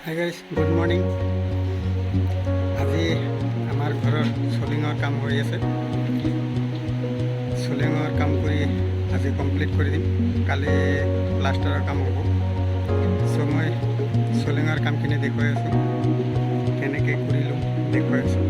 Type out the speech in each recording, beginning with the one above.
Hi guys, good morning. আজি আমাৰ ঘৰৰ চলিঙৰ কাম হৈ আছে। চলিঙৰ কাম কৰি আজি কমপ্লিট কৰি দিম। কালি প্লাষ্টাৰৰ কাম হ'ব। চ' মই চলিঙৰ কামখিনি দেখুৱাই আছোঁ, কেনেকৈ কৰিলোঁ দেখুৱাই আছোঁ।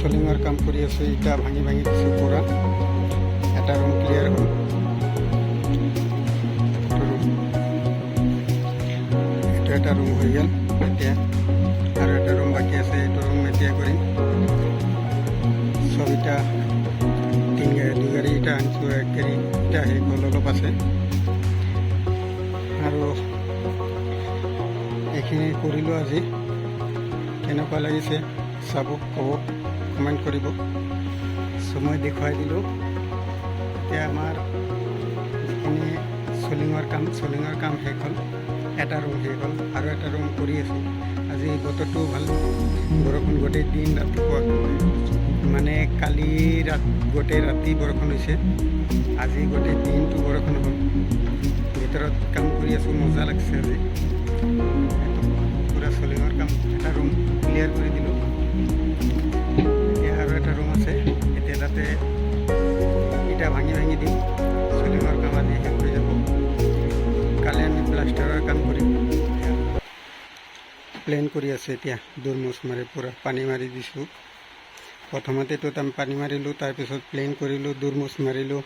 চলিঙৰ কাম কৰি আছোঁ। ইটা ভাঙি ভাঙি দিছোঁ পুৰা। এটা ৰুম ক্লিয়াৰ হ'ল। এইটো এটা ৰুম হৈ গ'ল। এতিয়া আৰু এটা ৰুম বাকী আছে। এইটো ৰুম এতিয়া কৰিম। চব ইটা দুই গাড়ী ইটা আনিছোঁ, এক গাড়ী ইটা শেষ হ'ল, অলপ আছে। আৰু এইখিনি কৰিলোঁ আজি। কেনেকুৱা লাগিছে চাব, ক'ব, কমেণ্ট কৰিব। চ' মই দেখুৱাই দিলোঁ। এতিয়া আমাৰ যিখিনি চলিঙৰ কাম শেষ হ'ল। এটা ৰুম শেষ হ'ল আৰু এটা ৰুম কৰি আছোঁ। আজি বতৰটো ভাল, বৰষুণ গোটেই দিন ৰাতিপুৱা, মানে কালি গোটেই ৰাতি বৰষুণ হৈছে। আজি গোটেই দিনটো বৰষুণ হ'ল। ভিতৰত কাম কৰি আছোঁ, মজা লাগিছে আজি। পুৰা চলিঙৰ কাম। এটা ৰুম ক্লিয়াৰ কৰি দিলোঁ। আৰু এটা ৰুম আছে, এতিয়া তাতে ইটা ভাঙি ভাঙি দিম। চলিঙৰ কাম আজি শেষ হৈ যাব। কালি আমি প্লাষ্টাৰৰ কাম কৰিম। প্লেন কৰি আছে এতিয়া। দুৰমুচ মাৰি পূৰা পানী মাৰি দিছোঁ। প্ৰথমতেতো আমি পানী মাৰিলোঁ, তাৰপিছত প্লেন কৰিলোঁ, দুৰমুচ মাৰিলোঁ।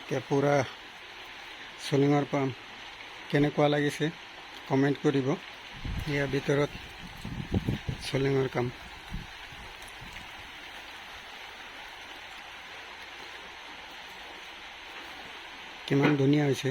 এতিয়া পূৰা চলিঙৰ কাম কেনেকুৱা লাগিছে কমেণ্ট কৰিব। ইয়াৰ ভিতৰত চলিঙৰ কাম কিমান ধুনীয়া হৈছে।